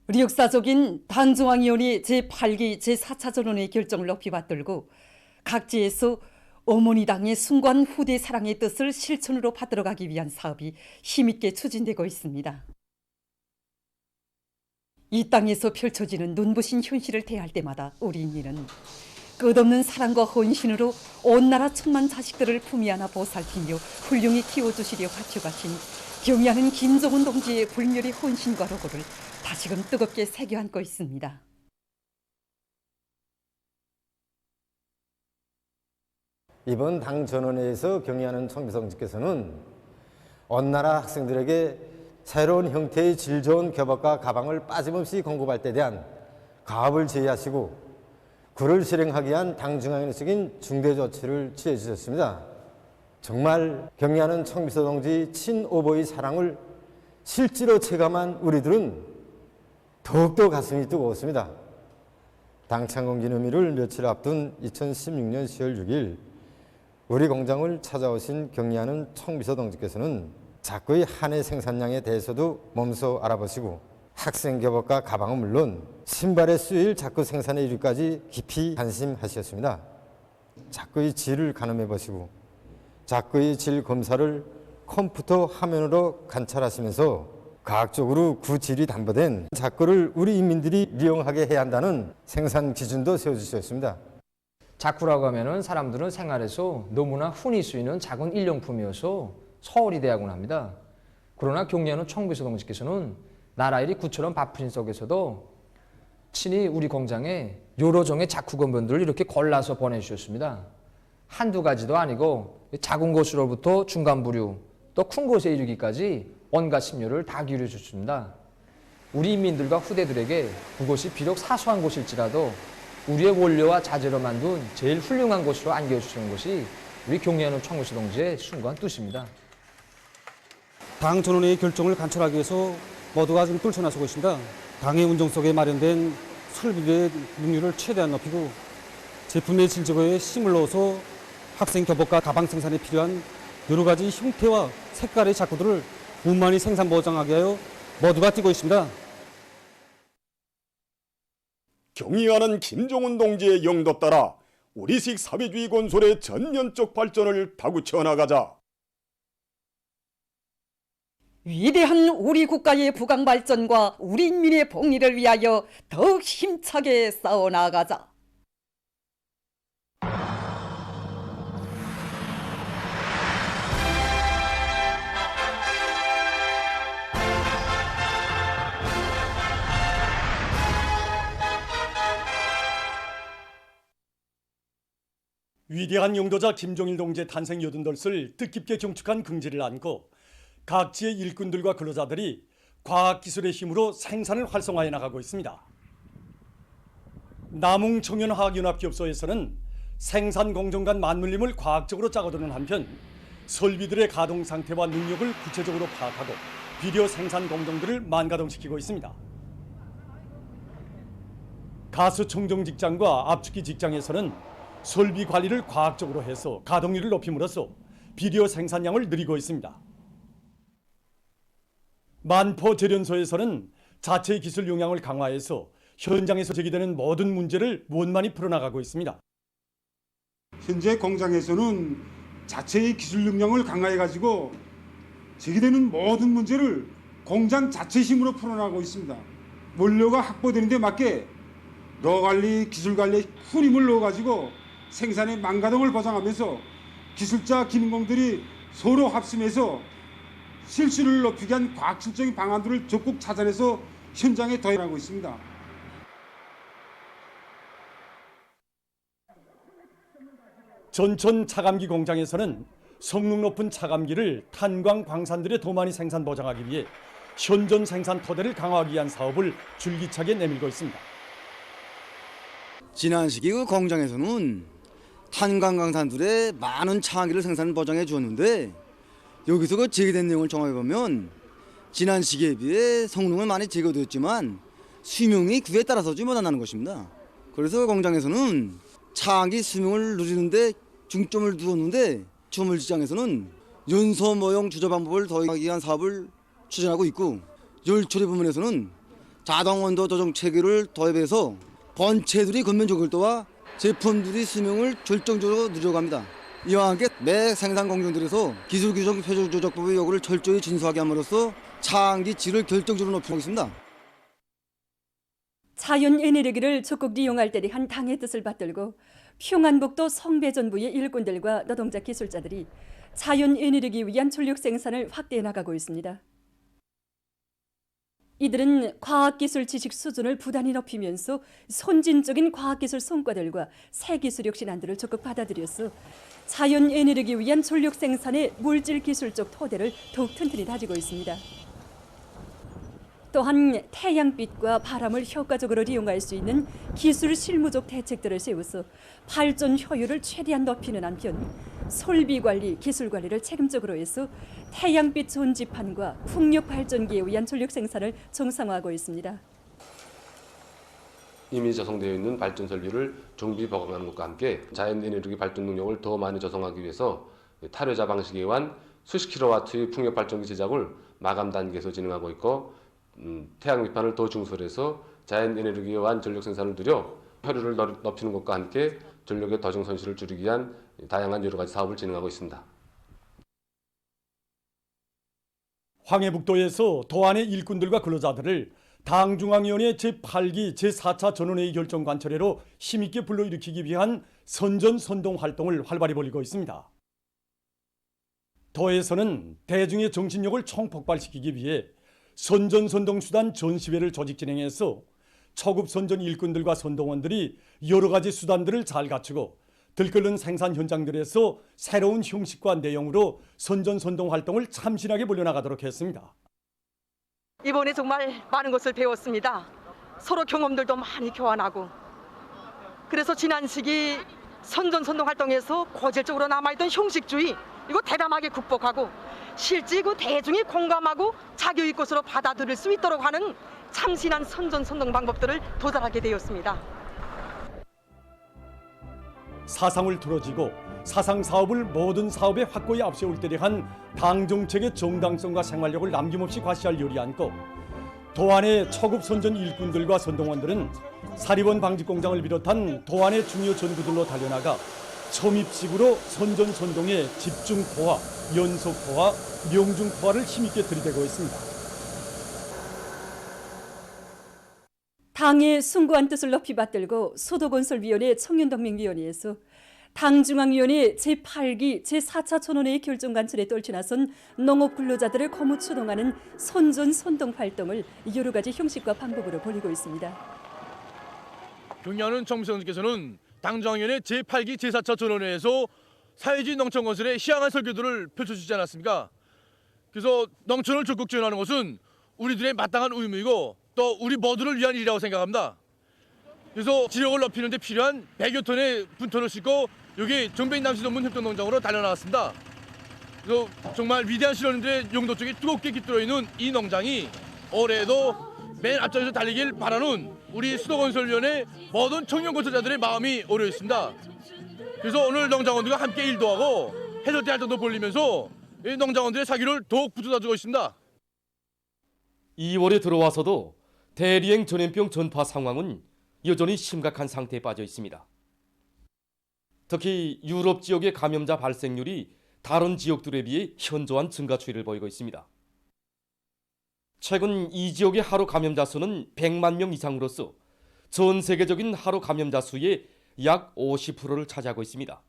우리 역사적인 단중앙위원회 제8기 제4차 전원의 결정을 높이 받들고 각지에서 어머니 당의 숭고한 후대 사랑의 뜻을 실천으로 받들어가기 위한 사업이 힘있게 추진되고 있습니다. 이 땅에서 펼쳐지는 눈부신 현실을 대할 때마다 우리 인민은 끝없는 사랑과 헌신으로 온 나라 천만 자식들을 품위 안아 보살피며 훌륭히 키워주시려 바쳐가신 경의하는 김정은 동지의 불멸의 헌신과 로고를 다시금 뜨겁게 새겨 안고 있습니다. 이번 당 전원회에서 경의하는 청비성직께서는 온 나라 학생들에게 새로운 형태의 질 좋은 교복과 가방을 빠짐없이 공급할 때 대한 가업을 제의하시고 그를 실행하기 위한 당 중앙위원회적인 중대 조치를 취해 주셨습니다. 정말 경의하는 청비서 동지 친오보의 사랑을 실제로 체감한 우리들은 더욱더 가슴이 뜨거웠습니다. 당 창건 기념일을 며칠 앞둔 2016년 10월 6일 우리 공장을 찾아오신 경의하는 청비서 동지께서는 자꾸의 한 해 생산량에 대해서도 몸소 알아보시고 학생 교복과 가방은 물론 신발의 수요일 자꾸 생산의 이유까지 깊이 관심하셨습니다. 자꾸의 질을 가늠해 보시고 자꾸의 질 검사를 컴퓨터 화면으로 관찰하시면서 과학적으로 그 질이 담보된 자꾸를 우리 인민들이 이용하게 해야 한다는 생산 기준도 세워주셨습니다. 자쿠라고 하면은 사람들은 생활에서 너무나 흔히 쓰이는 작은 일용품이어서 소홀히 대하곤 합니다. 그러나 경의하는 청비서 동지께서는 나라 일이 구처럼 바쁘신 속에서도 친히 우리 공장에 여러 종의 자쿠 건본들을 이렇게 골라서 보내주셨습니다. 한두 가지도 아니고 작은 것으로부터 중간 부류 또 큰 것에 이르기까지 온갖 심려를 다 기울여 주셨습니다. 우리 인민들과 후대들에게 그것이 비록 사소한 것일지라도 우리의 원료와 자재로 만든 제일 훌륭한 것으로 안겨주시는 것이 우리 경의하는 청비서 동지의 숭고한 뜻입니다. 당 전원회의 결정을 관철하기 위해서 모두가 지금 뚫쳐나서고 있습니다. 당의 운정 속에 마련된 설비의 능률을 최대한 높이고 제품의 질 제고에 힘을 넣어서 학생 교복과 가방 생산에 필요한 여러 가지 형태와 색깔의 자쿠들을 분만히 생산 보장하기 위하여 모두가 뛰고 있습니다. 경의하는 김정은 동지의 영도 따라 우리식 사회주의 건설의 전면적 발전을 다구쳐 나가자. 위대한 우리 국가의 부강 발전과 우리 인민의 복리를 위하여 더욱 힘차게 싸워 나가자. 위대한 영도자 김정일 동지의 탄생 80을 뜻깊게 경축한 긍지를 안고 각지의 일꾼들과 근로자들이 과학기술의 힘으로 생산을 활성화해 나가고 있습니다. 남웅청년화학연합기업소에서는 생산 공정 간 맞물림을 과학적으로 짜고드는 한편 설비들의 가동 상태와 능력을 구체적으로 파악하고 비료 생산 공정들을 만가동시키고 있습니다. 가스청정 직장과 압축기 직장에서는 설비 관리를 과학적으로 해서 가동률을 높임으로써 비료 생산량을 늘리고 있습니다. 만포 제련소에서는 자체 기술 역량을 강화해서 현장에서 제기되는 모든 문제를 원만히 풀어나가고 있습니다. 현재 공장에서는 자체의 기술 역량을 강화해가지고 제기되는 모든 문제를 공장 자체 힘으로 풀어나가고 있습니다. 원료가 확보되는 데 맞게 노관리, 기술관리에 큰 힘을 넣어가지고 생산의 만가동을 보장하면서 기술자, 기능공들이 서로 합심해서 실수를 높이기 위한 과학실적인 방안들을 적극 찾아내서 현장에 도입하고 있습니다. 전천 차감기 공장에서는 성능 높은 차감기를 탄광 광산들의 더 많이 생산 보장하기 위해 현존 생산 토대를 강화하기 위한 사업을 줄기차게 내밀고 있습니다. 지난 시기 그 공장에서는 탄광 광산들의 많은 차감기를 생산 보장해 주었는데 여기서 그 제기된 내용을 종합해 보면 지난 시기에 비해 성능은 많이 제거되었지만 수명이 그에 따라서지 못한다는 것입니다. 그래서 공장에서는 차감기 수명을 늘리는데 중점을 두었는데 주물시장에서는 연소 모형 주조 방법을 더하기 위한 사업을 추진하고 있고 열처리 부문에서는 자동 온도 조정 체계를 도입해서 본체들이 겉면 조절도와 제품들이 수명을 결정적으로 늘려갑니다. 이와 함께 매 생산 공정들에서 기술 규정 표준 조작법의 요구를 철저히 준수하게 함으로써 차항기 질을 결정적으로 높이고 있습니다. 자연 에너지를 적극 이용할 때 대한 당의 뜻을 받들고 평안북도 성배전부의 일꾼들과 노동자 기술자들이 자연 에너지 위한 전력 생산을 확대해 나가고 있습니다. 이들은 과학기술 지식 수준을 부단히 높이면서 선진적인 과학기술 성과들과 새 기술력 신안들을 적극 받아들여서 자연 에너지 위한 전력 생산의 물질 기술적 토대를 더욱 튼튼히 다지고 있습니다. 또한 태양빛과 바람을 효과적으로 이용할 수 있는 기술 실무적 대책들을 세워서 발전 효율을 최대한 높이는 한편 설비 관리, 기술 관리를 책임적으로 해서 태양빛 전지판과 풍력 발전기에 의한 전력 생산을 정상화하고 있습니다. 이미 조성되어 있는 발전 설비를 정비 보강하는 것과 함께 자연 에너지 발전 능력을 더 많이 조성하기 위해서 탈회자 방식에 의한 수십 킬로와트의 풍력 발전기 제작을 마감 단계에서 진행하고 있고 태양 밑판을 더 중설해서 자연 에너지에 의한 전력 생산을 늘려 효율을 높이는 것과 함께 전력의 도정 손실을 줄이기 위한 다양한 여러 가지 사업을 진행하고 있습니다. 황해북도에서 도안의 일꾼들과 근로자들을 당중앙위원회 제8기 제4차 전원회의 결정 관철회로 힘있게 불러일으키기 위한 선전선동 활동을 활발히 벌이고 있습니다. 도에서는 대중의 정신력을 총폭발시키기 위해 선전선동 수단 전시회를 조직 진행해서 초급 선전 일꾼들과 선동원들이 여러 가지 수단들을 잘 갖추고 들끓는 생산 현장들에서 새로운 형식과 내용으로 선전선동 활동을 참신하게 벌려나가도록 했습니다. 이번에 정말 많은 것을 배웠습니다. 서로 경험들도 많이 교환하고 그래서 지난 시기 선전선동 활동에서 고질적으로 남아있던 형식주의 이거 대담하게 극복하고 실제 그 대중이 공감하고 자기 것으로 받아들일 수 있도록 하는 참신한 선전선동 방법들을 도달하게 되었습니다. 사상을 틀어지고 사상 사업을 모든 사업에 확고히 앞세울 때 대한 당 정책의 정당성과 생활력을 남김없이 과시할 열이 안고 도안의 초급 선전 일꾼들과 선동원들은 사리원 방직 공장을 비롯한 도안의 중요 전구들로 달려나가 첨입식으로 선전선동의 집중포화, 연속포화, 명중포화를 힘있게 들이대고 있습니다. 당의 숭고한 뜻을 높이 받들고 소도건설위원회 청년동맹위원회에서 당중앙위원회 제8기 제4차 전원회의 결정관철에 떨쳐나선 농업근로자들을 거무 추동하는 선전선동 활동을 여러 가지 형식과 방법으로 벌이고 있습니다. 경의하는 청비서님께서는 당중앙위원회 제8기 제4차 전원회에서 사회주의 농촌건설의 희망한 설계도를 펼쳐주지 않았습니까? 그래서 농촌을 적극 지원하는 것은 우리들의 마땅한 의무이고 또 우리 모두를 위한 일이라고 생각합니다. 그래서 지력을 높이는 데 필요한 100여 톤의 분토를 싣고 여기 정배인 남시동문 협동농장으로 달려나왔습니다. 그래서 정말 위대한 실험인들의 용도 쪽에 뜨겁게 깃들어 있는 이 농장이 올해도 맨 앞장에서 달리길 바라는 우리 수도건설위원회 모든 청년건설자들의 마음이 오려 있습니다. 그래서 오늘 농장원들과 함께 일도 하고 해설대 활동도 벌리면서 이 농장원들의 사기를 더욱 붙여주고 있습니다. 2월에 들어와서도 대리행 전염병 전파 상황은 여전히 심각한 상태에 빠져 있습니다. 특히 유럽 지역의 감염자 발생률이 다른 지역들에 비해 현저한 증가 추이를 보이고 있습니다. 최근 이 지역의 하루 감염자 수는 100만 명 이상으로서 전 세계적인 하루 감염자 수의 약 50%를 차지하고 있습니다.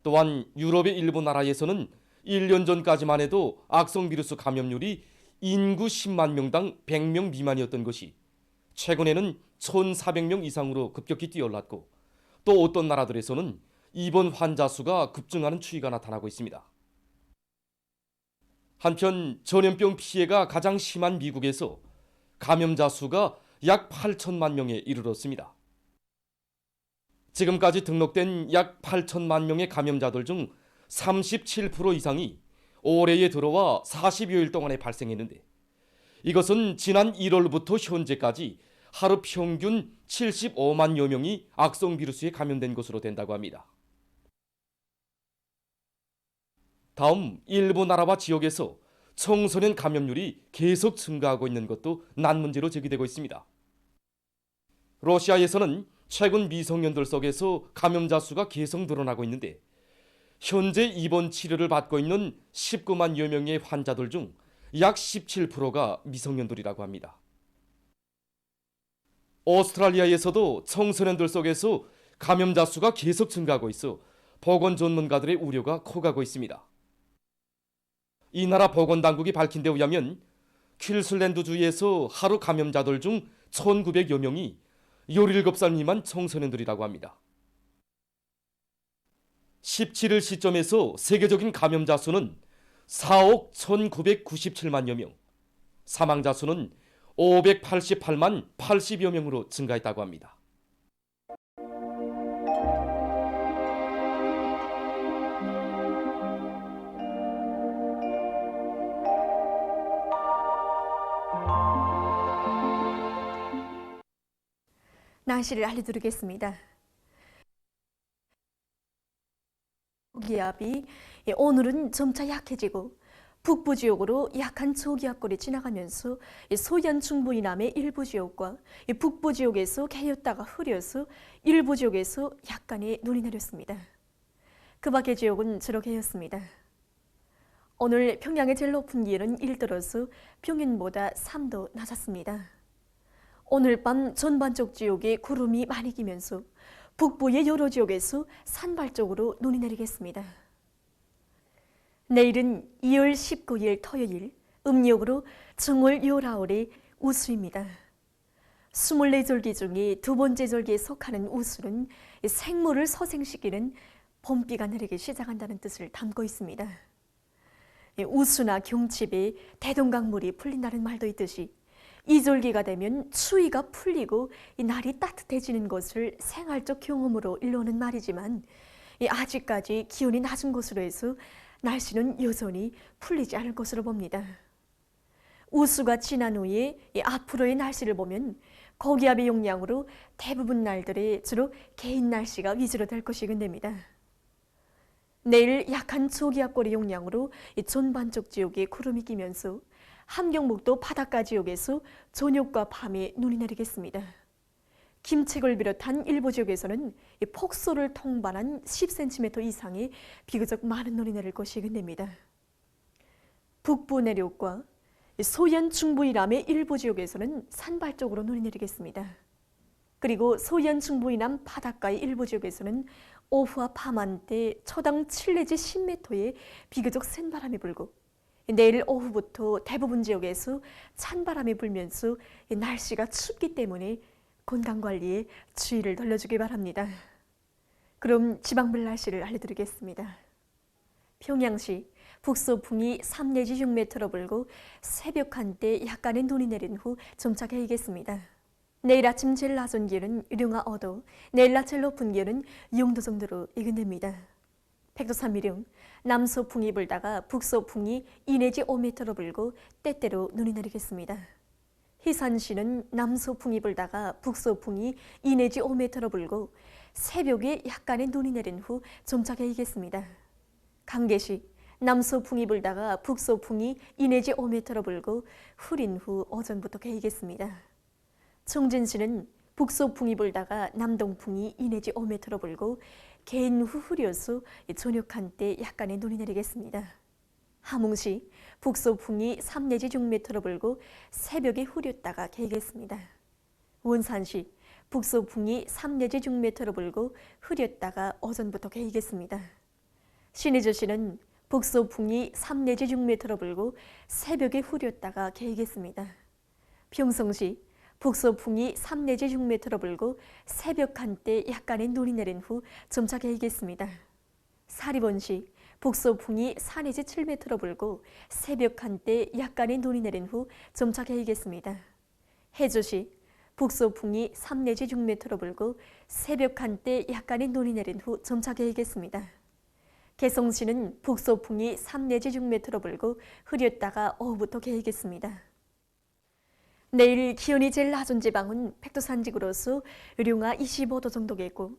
또한 유럽의 일부 나라에서는 1년 전까지만 해도 악성 비루스 감염률이 인구 10만 명당 100명 미만이었던 것이 최근에는 1,400명 이상으로 급격히 뛰어올랐고 또 어떤 나라들에서는 입원 환자 수가 급증하는 추이가 나타나고 있습니다. 한편 전염병 피해가 가장 심한 미국에서 감염자 수가 약 8천만 명에 이르렀습니다. 지금까지 등록된 약 8천만 명의 감염자들 중 37% 이상이 올해에 들어와 40여일 동안에 발생했는데 이것은 지난 1월부터 현재까지 하루 평균 75만여 명이 악성 비루스에 감염된 것으로 된다고 합니다. 다음 일부 나라와 지역에서 청소년 감염률이 계속 증가하고 있는 것도 난문제로 제기되고 있습니다. 러시아에서는 최근 미성년들 속에서 감염자 수가 계속 늘어나고 있는데 현재 입원 치료를 받고 있는 19만여 명의 환자들 중 약 17%가 미성년들이라고 합니다. 오스트랄리아에서도 청소년들 속에서 감염자 수가 계속 증가하고 있어 보건 전문가들의 우려가 커가고 있습니다. 이 나라 보건당국이 밝힌 데 의하면 퀸슬랜드주에서 하루 감염자들 중 1,900여 명이 17살 미만 청소년들이라고 합니다. 17일 시점에서 세계적인 감염자 수는 4억 1,997만여 명, 사망자 수는 588만 80여 명으로 증가했다고 합니다. 날씨를 알려드리겠습니다. 초기압이 오늘은 점차 약해지고 북부 지역으로 약한 초기압골이 지나가면서 소연 중부 이남의 일부 지역과 북부 지역에서 개였다가 흐려서 일부 지역에서 약간의 눈이 내렸습니다. 그 밖의 지역은 주로 개였습니다. 오늘 평양의 제일 높은 기온은 1도로서 평년보다 3도 낮았습니다. 오늘 밤 전반적 지역에 구름이 많이 끼면서 북부의 여러 지역에서 산발 쪽으로 눈이 내리겠습니다. 내일은 2월 19일 토요일 음력으로 정월 19일의 우수입니다. 24절기 중에 두 번째 절기에 속하는 우수는 생물을 서생시키는 봄비가 내리기 시작한다는 뜻을 담고 있습니다. 우수나 경칩에 대동강물이 풀린다는 말도 있듯이 이 절기가 되면 추위가 풀리고 날이 따뜻해지는 것을 생활적 경험으로 일러오는 말이지만 아직까지 기온이 낮은 것으로 해서 날씨는 여전히 풀리지 않을 것으로 봅니다. 우수가 지난 후에 앞으로의 날씨를 보면 고기압의 영향으로 대부분 날들에 주로 개인 날씨가 위주로 될 것이 근됩니다. 내일 약한 초기압골의 영향으로 전반적 지역에 구름이 끼면서 함경북도 바닷가 지역에서 저녁과 밤에 눈이 내리겠습니다. 김책을 비롯한 일부 지역에서는 폭소를 통반한 10cm 이상의 비교적 많은 눈이 내릴 것이 근됩니다. 북부 내륙과 소연 중부 이남의 일부 지역에서는 산발 쪽으로 눈이 내리겠습니다. 그리고 소연 중부 이남 바닷가의 일부 지역에서는 오후와 밤한때 초당 7 내지 10m의 비교적 센 바람이 불고 내일 오후부터 대부분 지역에서 찬바람이 불면서 날씨가 춥기 때문에 건강관리에 주의를 돌려주기 바랍니다. 그럼 지방별 날씨를 알려드리겠습니다. 평양시 북서풍이 3 내지 6m로 불고 새벽 한때 약간의 눈이 내린 후 점차 개이겠습니다. 내일 아침 제일 낮은 기온은 유령아 5도, 내일 낮 제일 높은 기온은 6도 정도로 예견됩니다. 백두산미령 남서풍이 불다가 북서풍이 2 내지 5m로 불고 때때로 눈이 내리겠습니다. 희산시는 남서풍이 불다가 북서풍이 2 내지 5m로 불고 새벽에 약간의 눈이 내린 후 점차 개이겠습니다. 강계시 남서풍이 불다가 북서풍이 2 내지 5m로 불고 흐린 후 오전부터 개이겠습니다. 청진시는 북서풍이 불다가 남동풍이 2 내지 5m로 불고 개인 후 흐려서 저녁 한때 약간의 눈이 내리겠습니다. 함흥시 북서풍이 3 내지 6m로 불고 새벽에 흐렸다가 개겠습니다. 원산시 북서풍이 3 내지 6m로 불고 흐렸다가 오전부터 개겠습니다. 신의주시는 북서풍이 3 내지 6m로 불고 새벽에 흐렸다가 개겠습니다. 평성시 북서풍이 3 내지 6m로 불고 새벽 한때 약간의 눈이 내린 후 점차 개겠습니다. 사리본시 북서풍이 4 내지 7m로 불고 새벽 한때 약간의 눈이 내린 후 점차 개겠습니다. 해주시 북서풍이 3 내지 6m로 불고 새벽 한때 약간의 눈이 내린 후 점차 개겠습니다. 개성시는 북서풍이 3 내지 6m로 불고 흐렸다가 오후부터 개겠습니다. 내일 기온이 제일 낮은 지방은 백두산지구로서 유령아 25도 정도겠고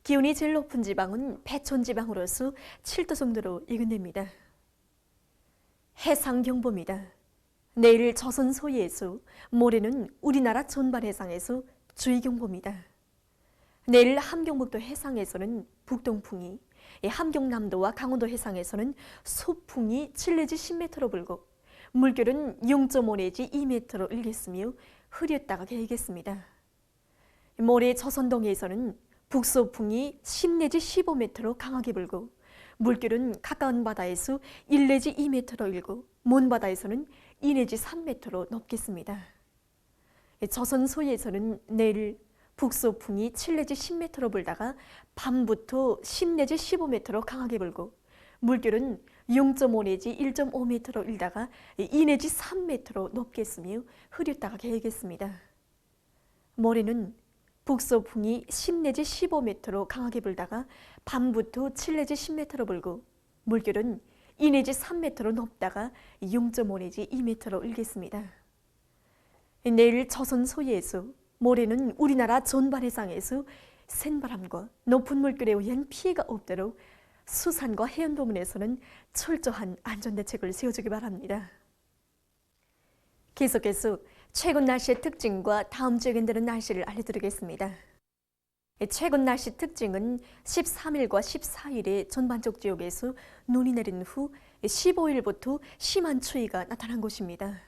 기온이 제일 높은 지방은 배촌지방으로서 7도 정도로 예견됩니다. 해상경보입니다. 내일 조선 소해에서, 모레는 우리나라 전반 해상에서 주의경보입니다. 내일 함경북도 해상에서는 북동풍이, 함경남도와 강원도 해상에서는 소풍이 7 내지 10m로 불고 물결은 0.5 내지 2m로 일겠으며 흐렸다가 개겠습니다. 모레 조선동해에서는 북소풍이 10 내지 15m로 강하게 불고 물결은 가까운 바다에서 1 내지 2m로 일고 먼 바다에서는 2 내지 3m로 높겠습니다. 조선 소해에서는 내일 북소풍이 7 내지 10m로 불다가 밤부터 10 내지 15m로 강하게 불고 물결은 0.5 내지 1.5m로 일다가 2 내지 3m로 높겠으며 흐렸다가 개겠습니다. 모레는 북소풍이 10 내지 15m로 강하게 불다가 밤부터 7 내지 10m로 불고 물결은 2 내지 3m로 높다가 0.5 내지 2m로 일겠습니다. 내일 조선 소해에서, 모레는 우리나라 전반 해상에서 센 바람과 높은 물결에 의한 피해가 없도록 수산과 해운부문에서는 철저한 안전대책을 세워주기 바랍니다. 계속해서 최근 날씨의 특징과 다음 주에 견디는 날씨를 알려드리겠습니다. 최근 날씨 특징은 13일과 14일에 전반적 지역에서 눈이 내린 후 15일부터 심한 추위가 나타난 곳입니다.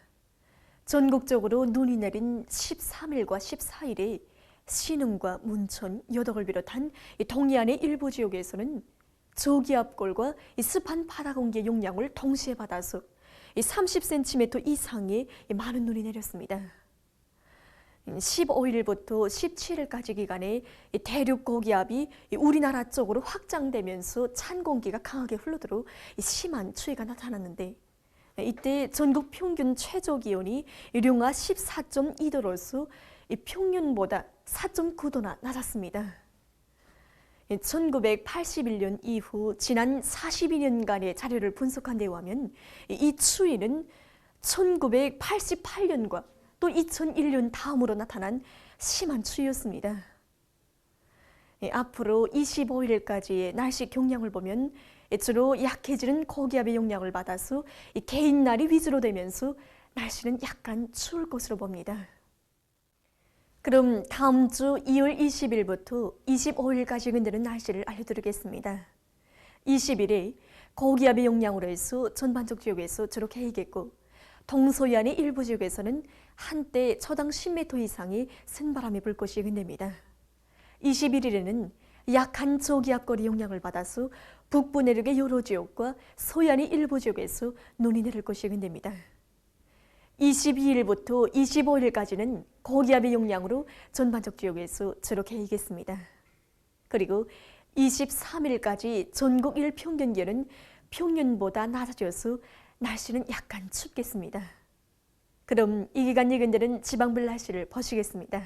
전국적으로 눈이 내린 13일과 14일에 신흥과 문천, 여덕을 비롯한 동해안의 일부 지역에서는 저기압골과 습한 바다 공기의 영향을 동시에 받아서 30cm 이상의 많은 눈이 내렸습니다. 15일부터 17일까지 기간에 대륙 고기압이 우리나라 쪽으로 확장되면서 찬 공기가 강하게 흘러들어 심한 추위가 나타났는데, 이때 전국 평균 최저 기온이 영하 14.2도로서 평년보다 4.9도나 낮았습니다. 1981년 이후 지난 42년간의 자료를 분석한 데 의하면 이 추위는 1988년과 또 2001년 다음으로 나타난 심한 추위였습니다. 앞으로 25일까지의 날씨 경향을 보면 주로 약해지는 고기압의 영향을 받아서 개인날이 위주로 되면서 날씨는 약간 추울 것으로 봅니다. 그럼 다음 주 2월 20일부터 25일까지 견디는 날씨를 알려드리겠습니다. 20일에 고기압의 영향으로 해서 전반적 지역에서 주로 개이겠고, 동서해안의 일부 지역에서는 한때 초당 10m 이상의 센바람이 불 것이 예견됩니다. 21일에는 약한 저기압골의 영향을 받아서 북부 내륙의 여러 지역과 서해안의 일부 지역에서 눈이 내릴 것이 예견됩니다. 22일부터 25일까지는 고기압의 영향으로 전반적 지역에서 주로 개이겠습니다. 그리고 23일까지 전국 일평균 기온은 평년보다 낮아져서 날씨는 약간 춥겠습니다. 그럼 이 기간 예견되는 지방별 날씨를 보시겠습니다.